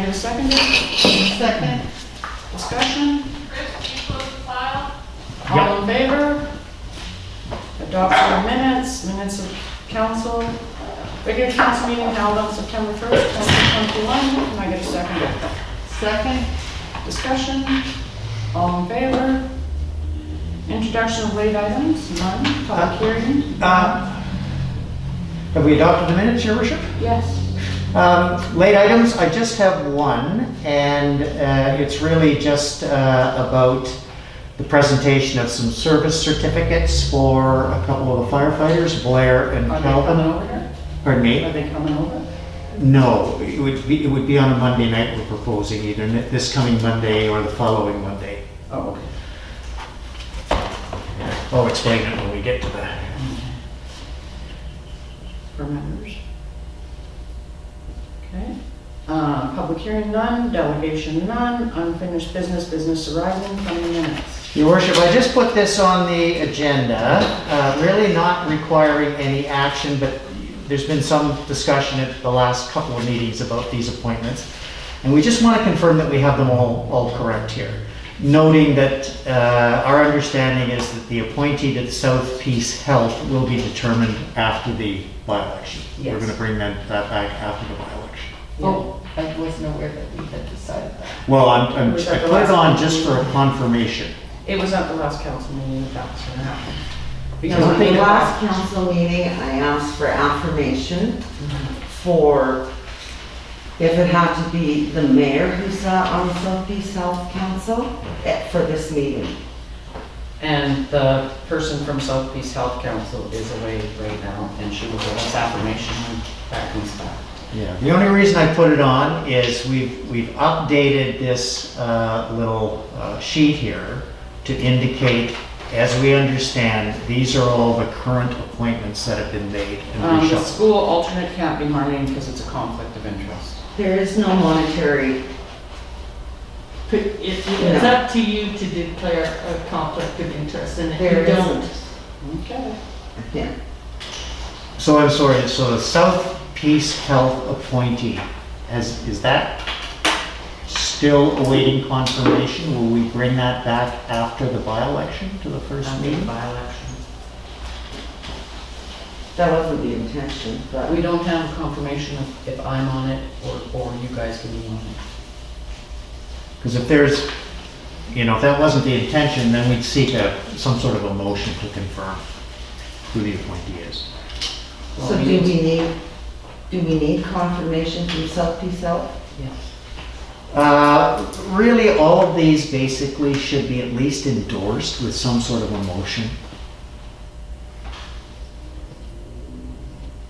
get a second? Second. Discussion? Chris, can you close the file? All in favor? Adoption of minutes of council, regular council meeting held on September 1st, 2021. Can I get a second? Second. Discussion? All in favor? Introduction of late items? None. Public hearing? Have we adopted the minutes, Your Worship? Yes. Late items, I just have one, and it's really just about the presentation of some service certificates for a couple of the firefighters, Blair and Are they coming Calvin. over here? Pardon Are me? they coming over? No, it would be on a Monday night. We're proposing either this coming Monday or the following Monday. Oh, okay. I'll explain it when we get to that. For members. Okay. Public hearing none, delegation none, unfinished business arising from the minutes. Your Worship, I just put this on the agenda, really not requiring any action, but there's been some discussion at the last couple of meetings about these appointments. And we just want to confirm that we have them all correct here. Noting that our understanding is that the appointee to the South Peace Health will be determined after the by-election. Yes. We're going to bring that back after the by-election. Oh, I wasn't aware that we had decided that. Well, I Was that the put it last on meeting? just for a confirmation. It was at the last council meeting that was going to happen. No, at the last council meeting, I asked for affirmation for, if it had to be the mayor who sat on the South Peace Health Council for this meeting. And the person from South Peace Health Council is away right now, and she will give us affirmation when that comes back. Yeah. The only reason I put it on is we've updated this little sheet here to indicate, as we understand, these are all the current appointments that have been made and The reshuffled. school alternate can't be my name because it's a conflict of interest. There is no monetary, It's up to you to declare a conflict of interest, and if there you don't, isn't. Okay. Yeah. So I'm sorry, so the South Peace Health appointee, is that still awaiting confirmation? Will we bring that back after the by-election to the first After the meeting? by-election. That wasn't the intention, but We don't have confirmation of if I'm on it or you guys can be on it. Because if there's, if that wasn't the intention, then we'd seek some sort of a motion to confirm who the appointee is. so do we need confirmation from South Peace Health? Yes. Really, all of these basically should be at least endorsed with some sort of a motion.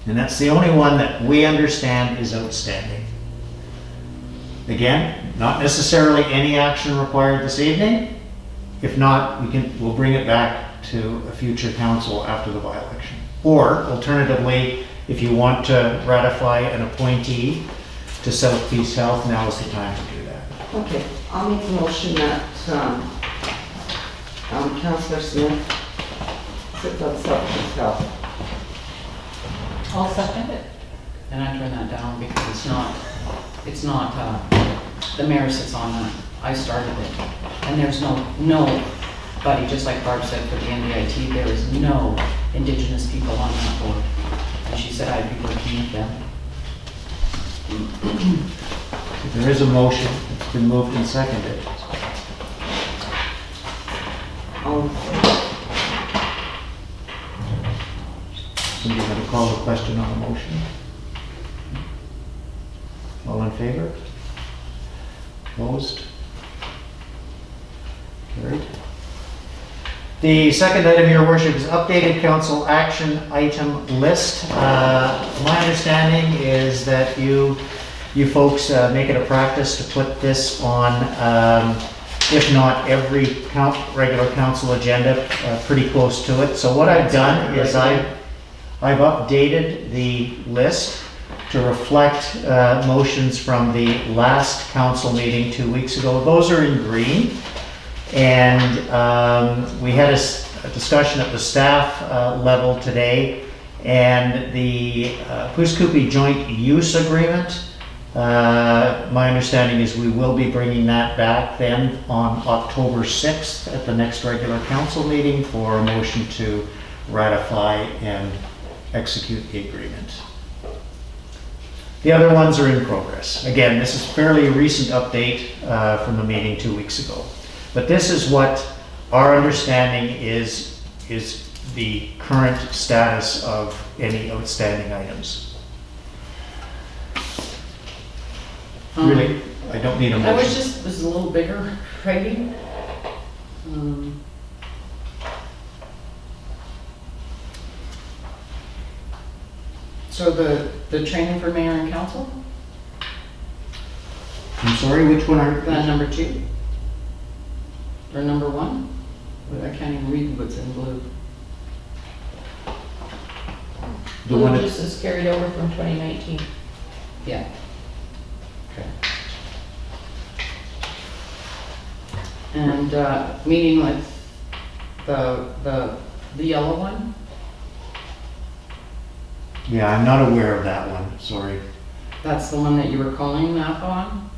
And that's the only one that we understand is outstanding. Again, not necessarily any action required this evening. If not, we'll bring it back to a future council after the by-election. Or alternatively, if you want to ratify an appointee to South Peace Health, now is the time to do that. Okay, I'll make a motion that Councillor Smith sits on South Peace Health. I'll second it. And I turn that down because it's not, the mayor sits on that. I started it. And there's nobody, just like Barb said for the NDIT, there is no Indigenous people on that board. And she said I'd be working with them. There is a motion, it's been moved and seconded. Somebody going to call the question on the motion? All in favor? Opposed? Carried. The second item, Your Worship, is updated council action item list. My understanding is that you folks make it a practice to put this on, if not every regular council agenda, pretty close to it. So what I've done is I've updated the list to reflect motions from the last council meeting 2 weeks ago. Those are in green. And we had a discussion at the staff level today, and the Pouce Coupe Joint Use Agreement My understanding is we will be bringing that back then on October 6th at the next regular council meeting for a motion to ratify and execute the agreement. The other ones are in progress. Again, this is fairly recent update from the meeting 2 weeks ago. But this is what our understanding is the current status of any outstanding items. Really, I don't need a I wish motion. this was a little bigger writing. So the training for mayor and council, I'm sorry, which one are? number 2? Or number 1? I can't even read what's in blue. The one Blue that- just is carried over from 2019. Yeah. Okay. And meeting with the yellow one? Yeah, I'm not aware of that one, sorry. That's the one that you were calling up on?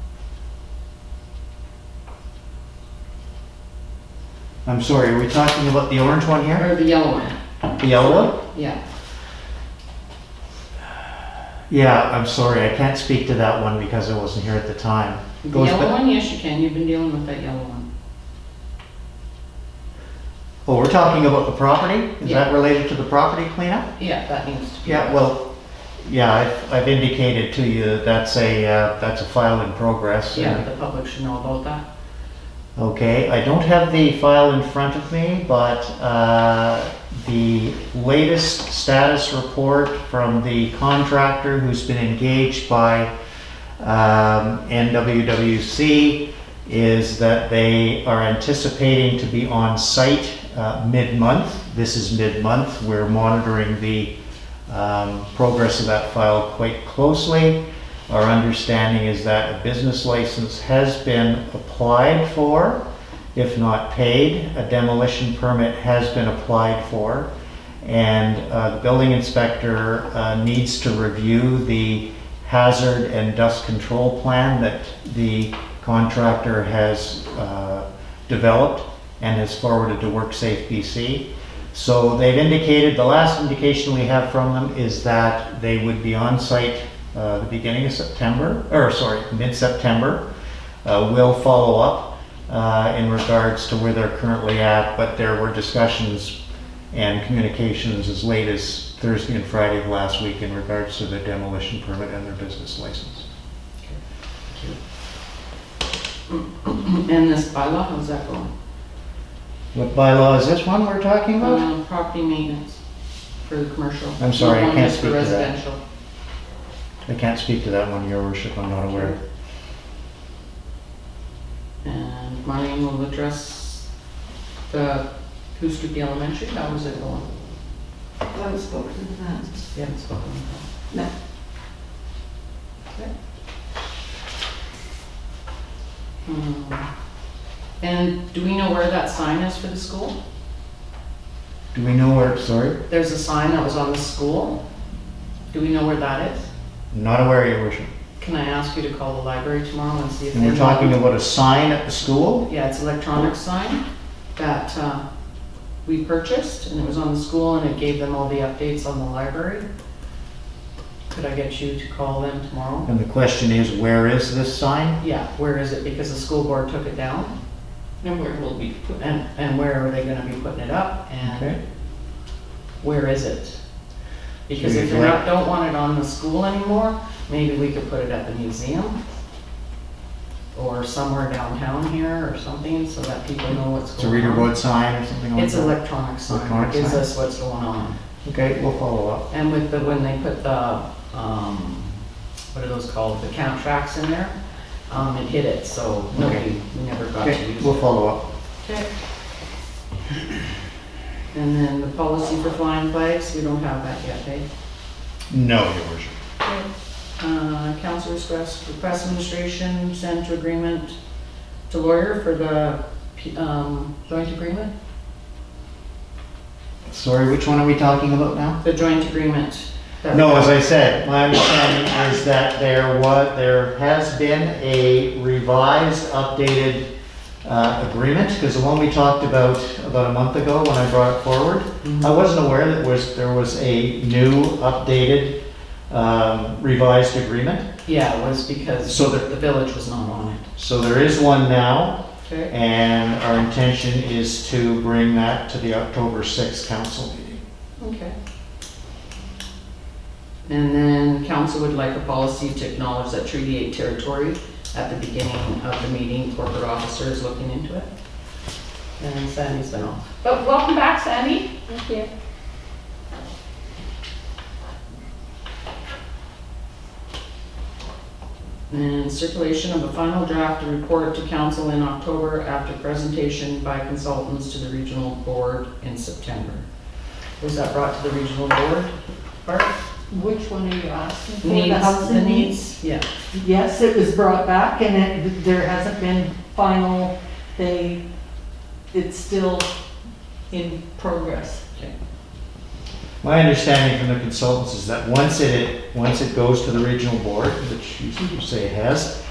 I'm sorry, are we talking about the orange one here? Or the yellow one? The yellow one? Yeah. Yeah, I'm sorry, I can't speak to that one because I wasn't here at the time. The Goes yellow back- one, yes you can, you've been dealing with that yellow one. Oh, we're talking about the property? Is Yeah. that related to the property cleanup? Yeah, that needs to be. Yeah, well, yeah, I've indicated to you that that's a file in progress. Yeah, the public should know about that. Okay, I don't have the file in front of me, but the latest status report from the contractor who's been engaged by NWWC is that they are anticipating to be on site mid-month. This is mid-month. We're monitoring the progress of that file quite closely. Our understanding is that a business license has been applied for, if not paid. A demolition permit has been applied for, and the building inspector needs to review the hazard and dust control plan that the contractor has developed and has forwarded to WorkSafe BC. So they've indicated, the last indication we have from them is that they would be on site the beginning of September, or sorry, mid-September. We'll follow up in regards to where they're currently at, but there were discussions and communications as late as Thursday and Friday of last week in regards to their demolition permit and their business license. And this bylaw, how's that going? What bylaw is this one we're talking about? Property maintenance for the commercial. I'm sorry, I Not one can't just for speak to that. residential. I can't speak to that one, Your Worship, I'm not aware. And Marlene will address the Hoosdrop Elementary, how was it going? I haven't spoken to them. You haven't spoken with them. No. And do we know where that sign is for the school? Do we know where, sorry? There's a sign that was on the school. Do we know where that is? Not aware, Your Worship. Can I ask you to call the library tomorrow and see if they And we're know? talking about a sign at the school? Yeah, it's an electronic sign that we purchased, and it was on the school, and it gave them all the updates on the library. Could I get you to call them tomorrow? And the question is, where is this sign? Yeah, where is it? Because the school board took it down. And where will we put And where are they gonna be putting it up? Okay. And where is it? Because So if you'd they like- don't want it on the school anymore, maybe we could put it at the museum or somewhere downtown here or something so that people know what's It's a going on. reader board sign or something like that? It's electronic sign, Electronic it gives sign. us what's going on. Okay, we'll follow up. And with the, when they put the, what are those called, the count tracks in there, it hit it, so nobody, we never got to Okay, use we'll it. follow up. Okay. And then the policy for flying flags, we don't have that yet, eh? No, Your Worship. Council request administration sent agreement to lawyer for the joint agreement? Sorry, which one are we talking about now? The joint agreement No, as I said, my understanding is that there has been a revised, updated agreement, because the one we talked about a month ago when I brought it forward, I wasn't aware that there was a new, updated, revised agreement. Yeah, it was because So the village was not on it. So there is one now, Okay. and our intention is to bring that to the October 6th council meeting. Okay. And then council would like a policy to acknowledge that Treaty 8 territory at the beginning of the meeting. Corporate officer is looking into it. And Sandy's been off. But welcome back, Sandy. Thank you. And circulation of a final draft report to council in October after presentation by consultants to the regional board in September. Was that brought to the regional board? Bart? Which one are you asking for? Needs, The housing the needs? needs, yeah. Yes, it was brought back and there hasn't been final, it's still in progress. My understanding from the consultants is that once it goes to the regional board, which you say it has,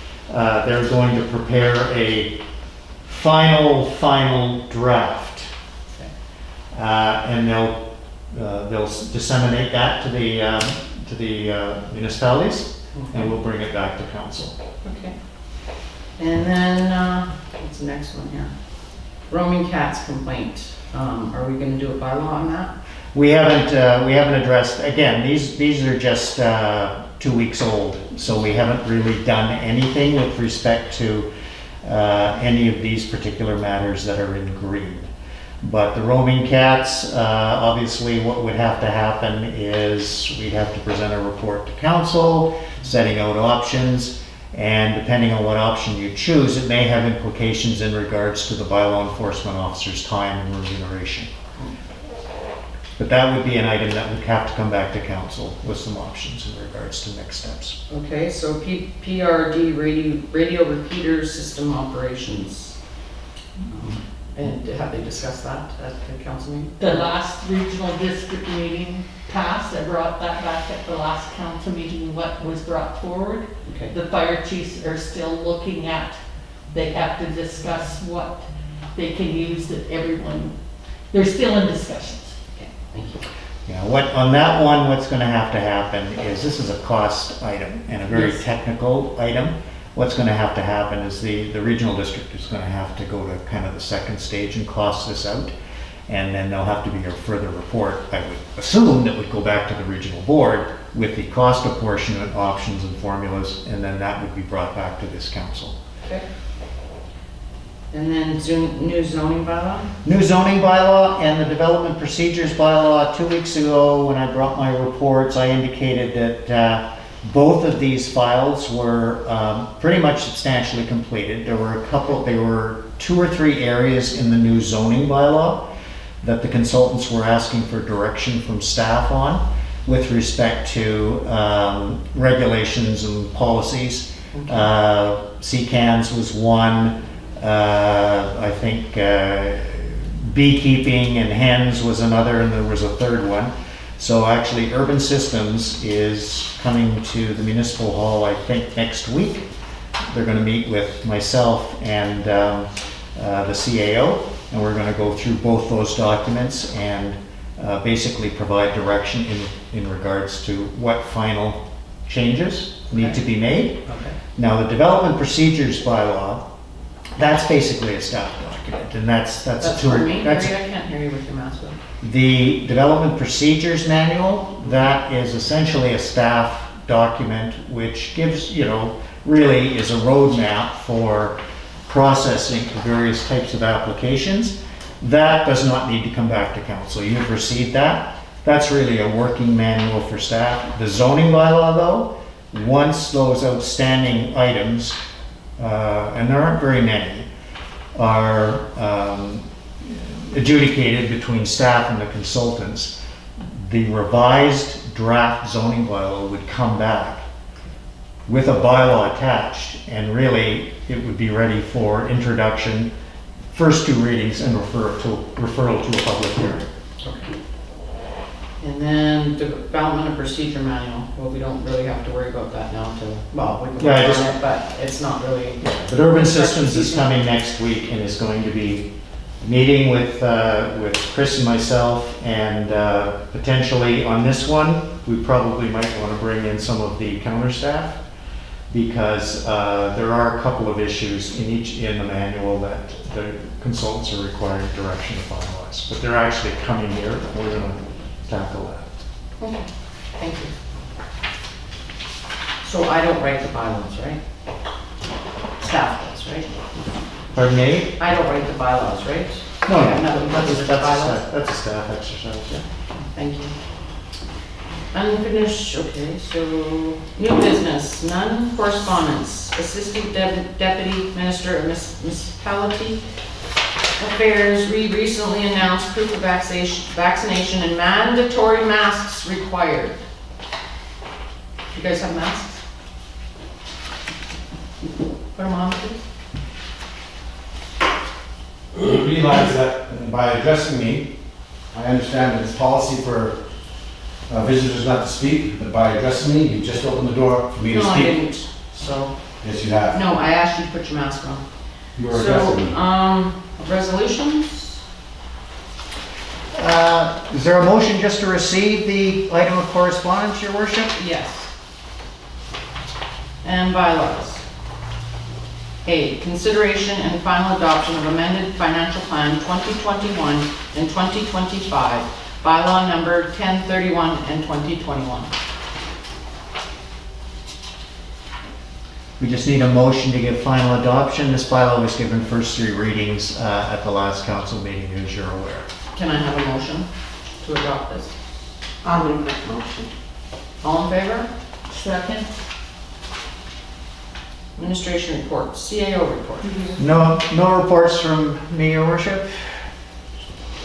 they're going to prepare a final draft. And they'll disseminate that to the municipalities, and we'll bring it back to council. Okay. And then, what's the next one here? Roaming cats complaint. Are we gonna do a bylaw on that? We haven't addressed, again, these are just 2 weeks old, so we haven't really done anything with respect to any of these particular matters that are in green. But the roaming cats, obviously what would have to happen is we'd have to present a report to council, setting out options, and depending on what option you choose, it may have implications in regards to the bylaw enforcement officer's time and remuneration. But that would be an item that would have to come back to council with some options in regards to next steps. Okay, so PRD radio repeater system operations. And have they discussed that at the council meeting? The last regional district meeting passed, I brought that back at the last council meeting, what was brought forward. Okay. The fire chiefs are still looking at, they have to discuss what they can use that everyone, they're still in discussions. Okay, thank you. Yeah, on that one, what's gonna have to happen is, this is a cost item and a very Yes. technical item. What's gonna have to happen is the regional district is gonna have to go to kind of the second stage and cost this out. And then there'll have to be a further report, I would assume, that would go back to the regional board with the cost apportionment options and formulas, and then that would be brought back to this council. Okay. And then new zoning bylaw? New zoning bylaw and the development procedures bylaw. 2 weeks ago, when I brought my reports, I indicated that both of these files were pretty much substantially completed. There were 2 or 3 areas in the new zoning bylaw that the consultants were asking for direction from staff on with respect to regulations and policies. CCANs was one. I think beekeeping and hens was another, and there was a third one. So actually, Urban Systems is coming to the Municipal Hall, I think, next week. They're going to meet with myself and the CAO, and we're going to go through both those documents and basically provide direction in regards to what final changes need to be made. Okay. Now, the development procedures bylaw, that's basically a staff document, and that's That's a for tool. me, That's Mary, I can't hear you with your mask on. the development procedures manual. That is essentially a staff document which gives, really is a roadmap for processing various types of applications. That does not need to come back to council. You've received that. That's really a working manual for staff. The zoning bylaw, though, once those outstanding items, and there aren't very many, are adjudicated between staff and the consultants, the revised draft zoning bylaw would come back with a bylaw attached, and really it would be ready for introduction, first 2 readings, and referral to a public hearing. And then development of procedure manual, well, we don't really have to worry about that now till, well, we can Yeah, I work just- on it, but it's not really. But Urban Systems is coming next week and is going to be meeting with Chris and myself, and potentially on this one, we probably might want to bring in some of the counter staff, because there are a couple of issues in the manual that the consultants are required direction to finalize. But they're actually coming here, and we're going to tackle that. Okay, thank you. So I don't write the bylaws, right? Staff does, right? Pardon me? I don't write the bylaws, right? No, Yeah, another that's person a with the bylaws. staff- that's a staff exercise, yeah. Thank you. Unfinished, okay, so new business, none, correspondence, Assistant Deputy Minister of Municipality Affairs, we recently announced proof of vaccination and mandatory masks required. You guys have masks? Put them on, please. You realize that by addressing me, I understand that it's policy for visitors not to speak, but by addressing me, you just opened the door for me to No, I speak. didn't, so, Yes, you have. no, I asked you to put your mask on. You were addressing me. So, resolutions? Is there a motion just to receive the item of correspondence, Your Worship? Yes. And bylaws. A, consideration and final adoption of amended financial plan 2021 and 2025, bylaw number 1031 and 2021. We just need a motion to give final adoption. This bylaw was given first 3 readings at the last council meeting, as you're aware. Can I have a motion to adopt this? I'll make that motion. All in favor? Second? Administration report, CAO report. No reports from me, Your Worship.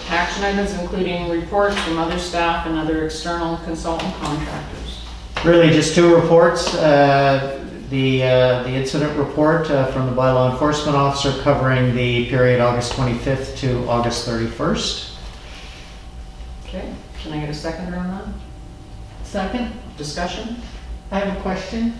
Action items including reports from other staff and other external consultant contractors. Really just 2 reports. The incident report from the bylaw enforcement officer covering the period August 25th to August 31st. Okay, can I get a seconder on that? Second? Discussion? I have a question.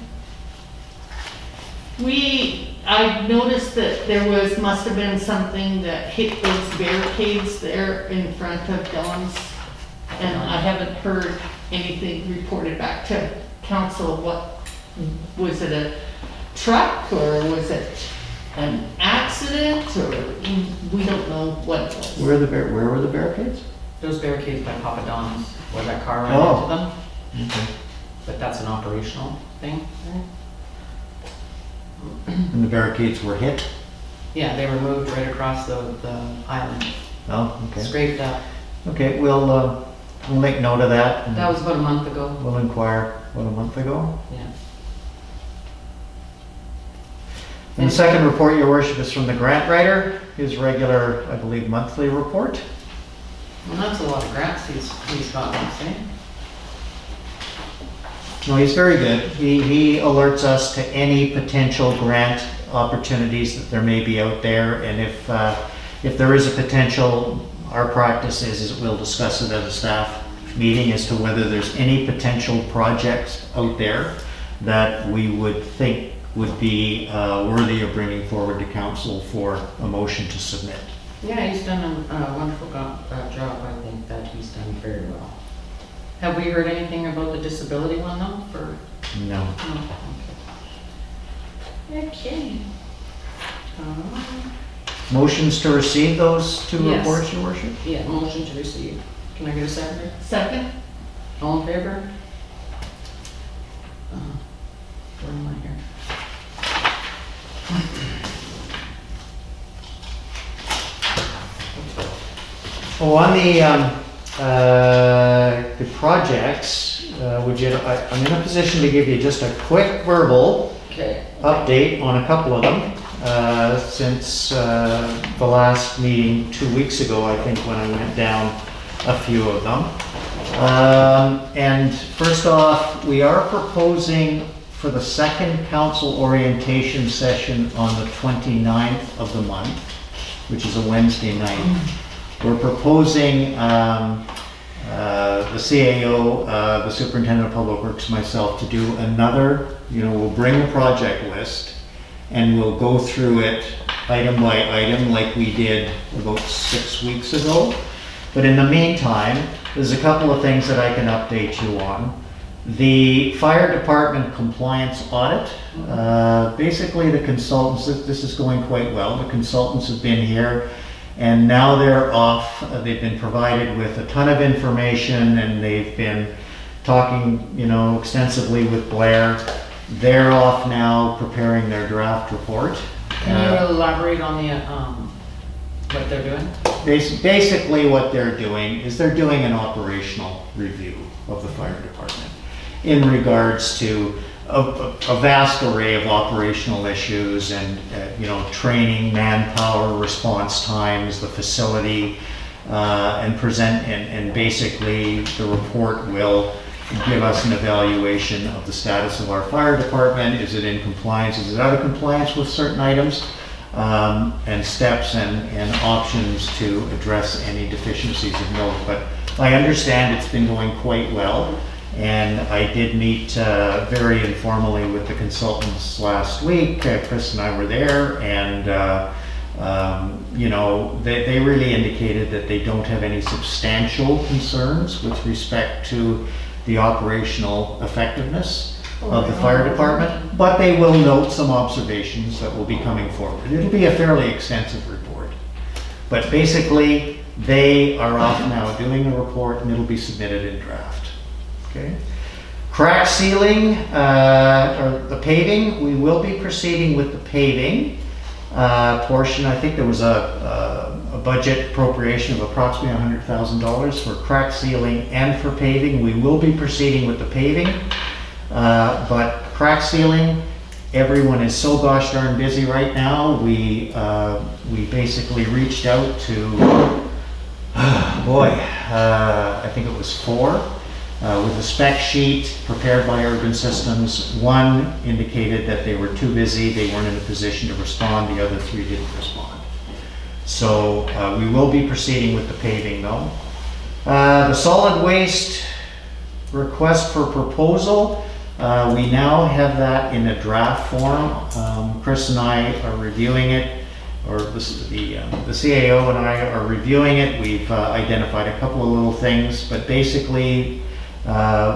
I noticed that must have been something that hit those barricades there in front of Dawn's, and I haven't heard anything reported back to council. What, was it a truck, or was it an accident, or we don't know what it was? Where were the barricades? Those barricades by Papa Don's, where that car ran Oh. into them, Okay. but that's an operational thing, right? And the barricades were hit? Yeah, they were moved right across the island, Oh, okay. scraped up. Okay, we'll make note of that. And That was about a month ago, we'll inquire, what, a month ago? yeah. And the second report, Your Worship, is from the grant writer, his regular, I believe, monthly report. Well, that's a lot of grants he's gotten, see? No, he's very good. He alerts us to any potential grant opportunities that there may be out there, and if there is a potential, our practice is we'll discuss it at a staff meeting as to whether there's any potential projects out there that we would think would be worthy of bringing forward to council for a motion to submit. Yeah, he's done a wonderful job, I think that he's done very well. Have we heard anything about the disability one though, for? No. No, okay. Okay. Motions to receive those 2 Yes. reports, Your Worship? Yeah, motion to receive. Can I get a second? Second? All in favor? Where am I here? Oh, on the projects, I'm in a position to give you just a quick verbal Okay. update on a couple of them since the last meeting 2 weeks ago, I think, when I went down a few of them. And first off, we are proposing for the second council orientation session on the 29th of the month, which is a Wednesday night. We're proposing the CAO, the Superintendent of Public Works, myself, to do another, we'll bring the project list and we'll go through it item by item like we did about 6 weeks ago. But in the meantime, there's a couple of things that I can update you on. The fire department compliance audit, basically the consultants, this is going quite well. The consultants have been here and now they're off. They've been provided with a ton of information and they've been talking, extensively with Blair. They're off now preparing their draft report. Can you elaborate on the, what they're doing? Basically what they're doing is they're doing an operational review of the fire department in regards to a vast array of operational issues and, training, manpower, response times, the facility, and basically the report will give us an evaluation of the status of our fire department. Is it in compliance? Is it out of compliance with certain items? And steps and options to address any deficiencies of note. But I understand it's been going quite well. And I did meet very informally with the consultants last week. Chris and I were there, and they really indicated that they don't have any substantial concerns with respect to the operational effectiveness of the fire department, but they will note some observations that will be coming forward. It'll be a fairly extensive report, but basically they are off now doing a report and it'll be submitted in draft. Okay. Crack sealing, or the paving, we will be proceeding with the paving portion. I think there was a budget appropriation of approximately $100,000 for crack sealing and for paving. We will be proceeding with the paving, but crack sealing, everyone is so gosh darn busy right now. We basically reached out to, I think it was 4. With a spec sheet prepared by Urban Systems. 1 indicated that they were too busy, they weren't in a position to respond, the other 3 didn't respond. So we will be proceeding with the paving though. The solid waste request for proposal, we now have that in a draft form. Chris and I are reviewing it, or the CAO and I are reviewing it. We've identified a couple of little things, but basically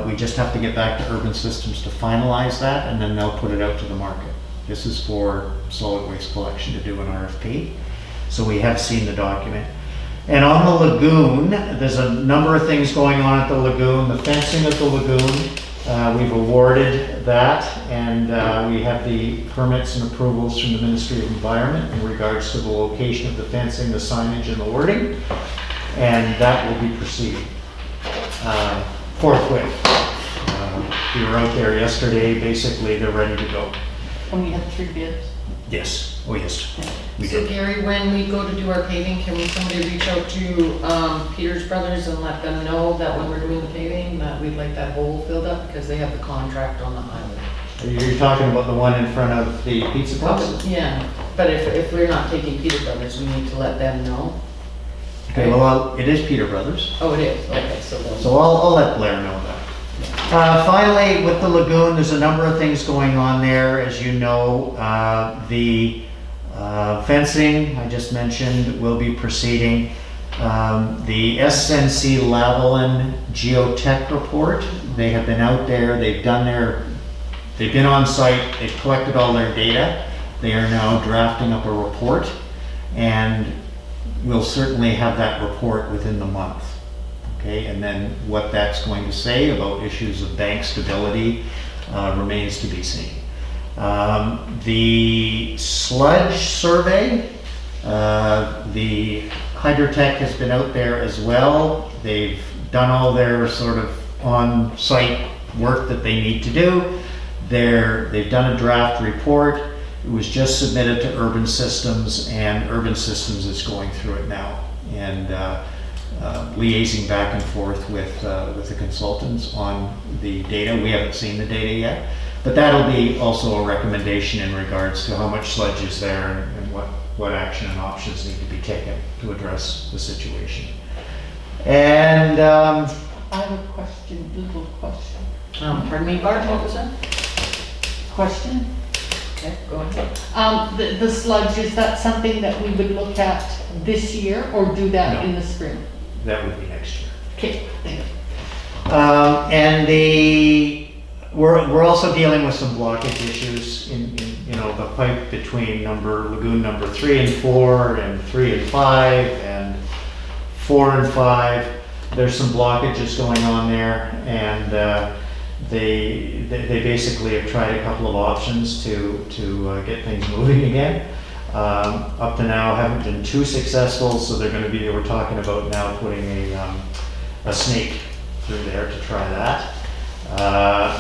we just have to get back to Urban Systems to finalize that, and then they'll put it out to the market. This is for solid waste collection to do an RFP. So we have seen the document. And on the lagoon, there's a number of things going on at the lagoon. The fencing of the lagoon, we've awarded that, and we have the permits and approvals from the Ministry of Environment in regards to the location of the fencing, the signage, and the wording, and that will be proceeding forthwith. We were out there yesterday. Basically, they're ready to go. And we had 3 bids. Yes. Oh, yes. We So did. Gary, when we go to do our paving, can somebody reach out to Peters Brothers and let them know that when we're doing the paving, that we'd like that hole filled up, because they have the contract on the highway? You're talking about the one in front of the pizza place? Yeah, but if we're not taking Peters Brothers, we need to let them know. Okay, well, it is Peter Brothers. Oh, it is, okay, so they'll. So I'll let Blair know that. Finally, with the lagoon, there's a number of things going on there. As you know, the fencing, I just mentioned, will be proceeding. The SNC Lavalin Geotech report, they have been out there, they've been on site, they've collected all their data. They are now drafting up a report, and we'll certainly have that report within the month. Okay, and then what that's going to say about issues of bank stability remains to be seen. The sludge survey, the Hydrotech has been out there as well. They've done all their sort of on-site work that they need to do. They've done a draft report. It was just submitted to Urban Systems, and Urban Systems is going through it now and liaising back and forth with the consultants on the data. We haven't seen the data yet, but that'll be also a recommendation in regards to how much sludge is there and what action and options need to be taken to address the situation. And, I have a question, little question. Pardon me, Bart, what was that? Question? Okay, go ahead. The sludge, is that something that we would look at this year or do that No. in the spring? that would be next year. Okay, thank you. And we're also dealing with some blockage issues in, you know, the pipe between lagoon number 3 and 4 and 3 and 5 and 4 and 5. There's some blockages going on there, and they basically have tried a couple of options to get things moving again. Up to now haven't been too successful, so they were talking about now putting a snake through there to try that.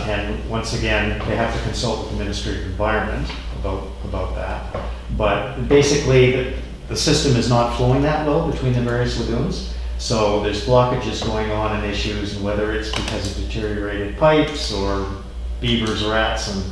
And once again, they have to consult with the Ministry of Environment about that. But basically, the system is not flowing that well between the various lagoons. So there's blockages going on and issues, and whether it's because of deteriorated pipes or beavers, rats, and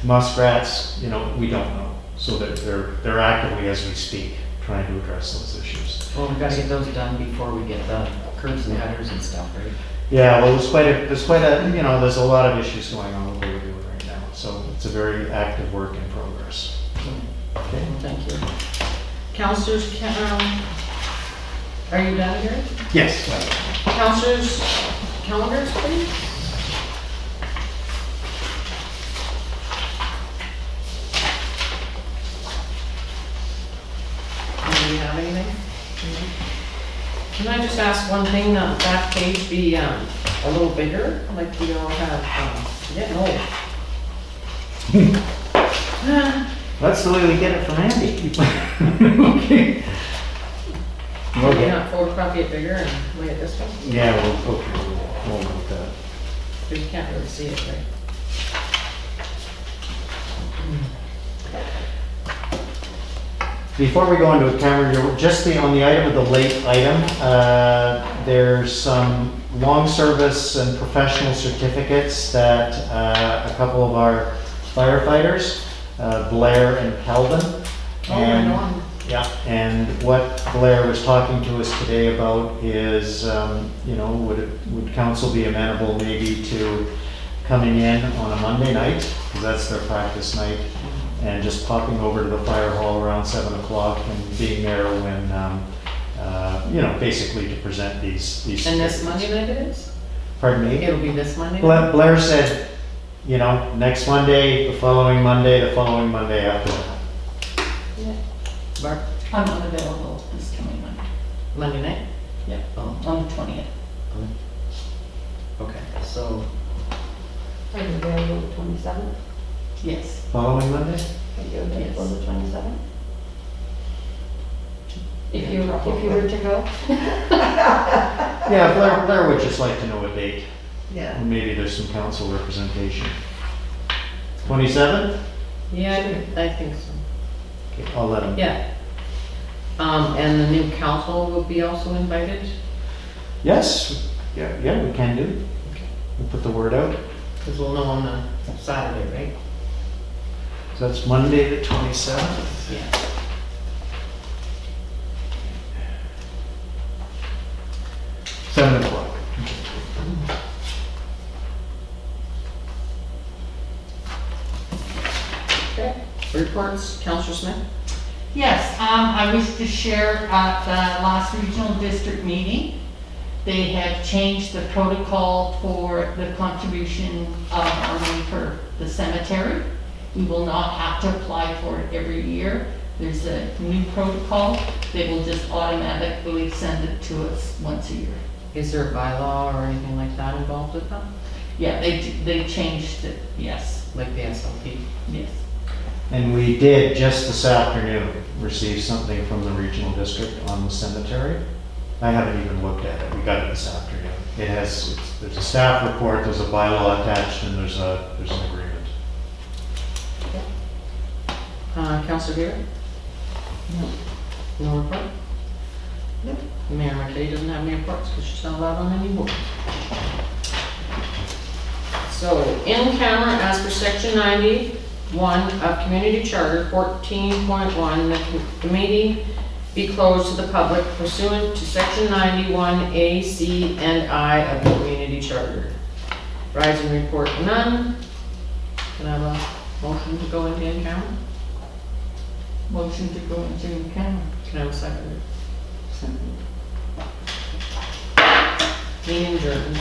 muskrats, you know, we don't know. So they're actively, as we speak, trying to address those issues. Well, we've got to get those done before we get the curbs and gutters and stuff, right? Yeah, well, there's quite a, you know, there's a lot of issues going on with what we're doing right now. So it's a very active work in progress. Okay. Thank you. Councillors, are you done here? Yes. Councillors, calendars, please. Do you have anything? Can I just ask one thing, that back page be a little bigger, like we all have, getting old. That's the way we get it from Andy. Okay. Can we not photocopy it bigger and lay it this way? Yeah, we'll note that. Because you can't really see it, right? Before we go into a camera, just on the item of the late item, there's some long service and professional certificates that a couple of our firefighters, Blair and Calvin. And, yeah, and what Blair was talking to us today about is, you know, would council be amenable maybe to coming in on a Monday night, because that's their practice night, and just popping over to the fire hall around 7 o'clock and being there when, you know, basically to present these. And this Monday night it is? Pardon me? It'll be this Monday? night? Blair said, you know, next Monday, the following Monday after that. Bart, I'm unavailable this coming Monday. Monday night? Yeah, Oh, on the 20th. okay, so, Are you available the 27th? Yes. Following Monday? Are you available Yes. the 27th? If you were to go? Yeah, Blair would just like to know a date. Yeah. Maybe there's some council representation. 27th? yeah, I think so. Okay, I'll let him. Yeah. And the new council will be also invited? Yes, yeah, we can do. We'll put the word out. Because we'll know on the Saturday, right? So that's Monday, the 27th. Yeah. Seven o'clock. Okay. Reports, Councillor Smith? Yes, I wish to share at the last regional district meeting, they have changed the protocol for the contribution of our money for the cemetery. We will not have to apply for it every year. There's a new protocol. They will just automatically send it to us once a year. Is there a bylaw or anything like that involved with that? Yeah, they changed it, yes, Like the SLP? yes. And we did just this afternoon receive something from the regional district on the cemetery. I haven't even looked at it. We got it this afternoon. There's a staff report, there's a bylaw attached, and there's an agreement. Councillor Beer? No report? No. Mayor McKay doesn't have any reports because she's not allowed on any board. So, in camera, as per section 91 of Community Charter 14.1, the committee be closed to the public pursuant to section 91 A, C, and I of the community charter. Rise and report none. Can I have a motion to go into in-camera? Motion to go into camera. Can I have a second? Second. Meeting adjourned.